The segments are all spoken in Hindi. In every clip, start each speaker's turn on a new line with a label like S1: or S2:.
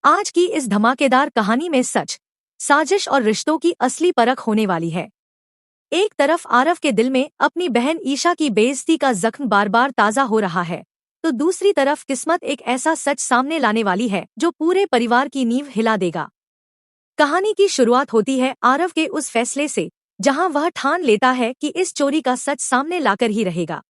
S1: आज की इस धमाकेदार कहानी में सच, साजिश और रिश्तों की असली परख होने वाली है। एक तरफ आरव के दिल में अपनी बहन ईशा की बेइज्जती का जख्म बार बार ताज़ा हो रहा है, तो दूसरी तरफ किस्मत एक ऐसा सच सामने लाने वाली है जो पूरे परिवार की नींव हिला देगा। कहानी की शुरुआत होती है आरव के उस फैसले से, जहां वह ठान लेता है कि इस चोरी का सच सामने लाकर ही रहेगा।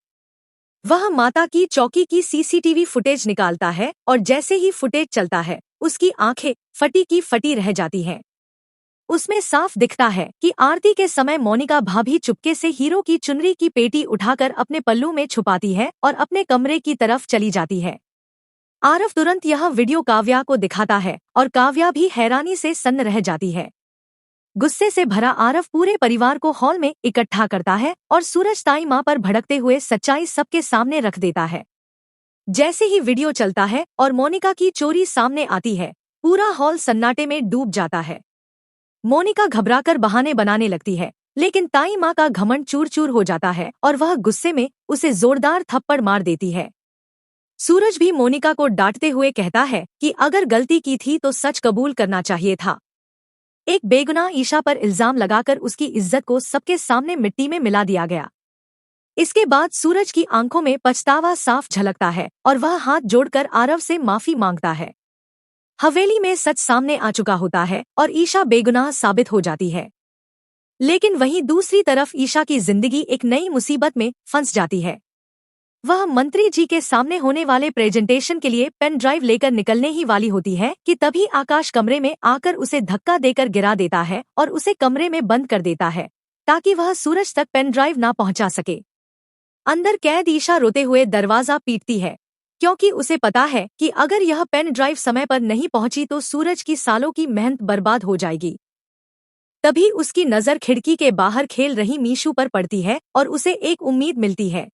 S1: वह माता की चौकी की सीसीटीवी फुटेज निकालता है और जैसे ही फुटेज चलता है, उसकी आंखें फटी की फटी रह जाती हैं। उसमें साफ दिखता है कि आरती के समय मोनिका भाभी चुपके से हीरो की चुनरी की पेटी उठाकर अपने पल्लू में छुपाती है और अपने कमरे की तरफ चली जाती है। आरव तुरंत यह वीडियो काव्या को दिखाता है और काव्या भी हैरानी से सन्न रह जाती है। गुस्से से भरा आरव पूरे परिवार को हॉल में इकट्ठा करता है और सूरज ताई मां पर भड़कते हुए सच्चाई सबके सामने रख देता है। जैसे ही वीडियो चलता है और मोनिका की चोरी सामने आती है, पूरा हॉल सन्नाटे में डूब जाता है। मोनिका घबराकर बहाने बनाने लगती है, लेकिन ताई मां का घमंड चूर चूर हो जाता है और वह गुस्से में उसे जोरदार थप्पड़ मार देती है। सूरज भी मोनिका को डांटते हुए कहता है कि अगर गलती की थी तो सच कबूल करना चाहिए था। एक बेगुनाह ईशा पर इल्जाम लगाकर उसकी इज्जत को सबके सामने मिट्टी में मिला दिया गया। इसके बाद सूरज की आंखों में पछतावा साफ झलकता है और वह हाथ जोड़कर आरव से माफी मांगता है। हवेली में सच सामने आ चुका होता है और ईशा बेगुनाह साबित हो जाती है। लेकिन वहीं दूसरी तरफ ईशा की जिंदगी एक नई मुसीबत में फंस जाती है। वह मंत्री जी के सामने होने वाले प्रेजेंटेशन के लिए पेन ड्राइव लेकर निकलने ही वाली होती है कि तभी आकाश कमरे में आकर उसे धक्का देकर गिरा देता है और उसे कमरे में बंद कर देता है, ताकि वह सूरज तक पेन ड्राइव ना पहुंचा सके। अंदर कैद ईशा रोते हुए दरवाजा पीटती है, क्योंकि उसे पता है कि अगर यह पेन ड्राइव समय पर नहीं पहुंची तो सूरज की सालों की मेहनत बर्बाद हो जाएगी। तभी उसकी नजर खिड़की के बाहर खेल रही मीशू पर पड़ती है और उसे एक उम्मीद मिलती है।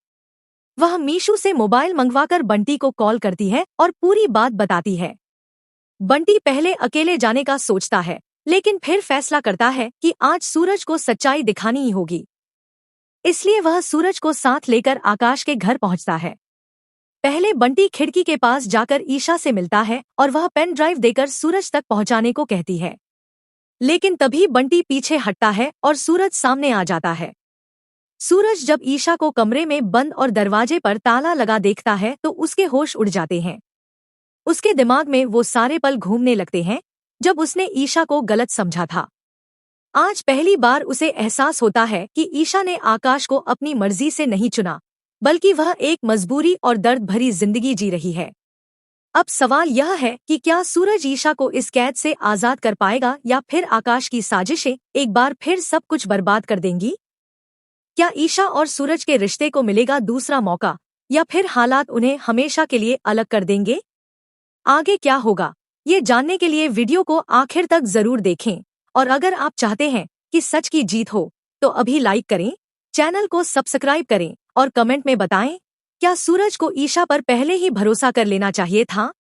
S1: वह मीशू से मोबाइल मंगवाकर बंटी को कॉल करती है और पूरी बात बताती है। बंटी पहले अकेले जाने का सोचता है, लेकिन फिर फैसला करता है कि आज सूरज को सच्चाई दिखानी ही होगी। इसलिए वह सूरज को साथ लेकर आकाश के घर पहुंचता है। पहले बंटी खिड़की के पास जाकर ईशा से मिलता है और वह पेन ड्राइव देकर सूरज तक पहुंचाने को कहती है। लेकिन तभी बंटी पीछे हटता है और सूरज सामने आ जाता है। सूरज जब ईशा को कमरे में बंद और दरवाजे पर ताला लगा देखता है तो उसके होश उड़ जाते हैं। उसके दिमाग में वो सारे पल घूमने लगते हैं जब उसने ईशा को गलत समझा था। आज पहली बार उसे एहसास होता है कि ईशा ने आकाश को अपनी मर्जी से नहीं चुना, बल्कि वह एक मजबूरी और दर्द भरी जिंदगी जी रही है। अब सवाल यह है कि क्या सूरज ईशा को इस कैद से आजाद कर पाएगा या फिर आकाश की साजिशें एक बार फिर सब कुछ बर्बाद कर देंगी? क्या ईशा और सूरज के रिश्ते को मिलेगा दूसरा मौका, या फिर हालात उन्हें हमेशा के लिए अलग कर देंगे? आगे क्या होगा, ये जानने के लिए वीडियो को आखिर तक जरूर देखें। और अगर आप चाहते हैं कि सच की जीत हो, तो अभी लाइक करें, चैनल को सब्सक्राइब करें और कमेंट में बताएं, क्या सूरज को ईशा पर पहले ही भरोसा कर लेना चाहिए था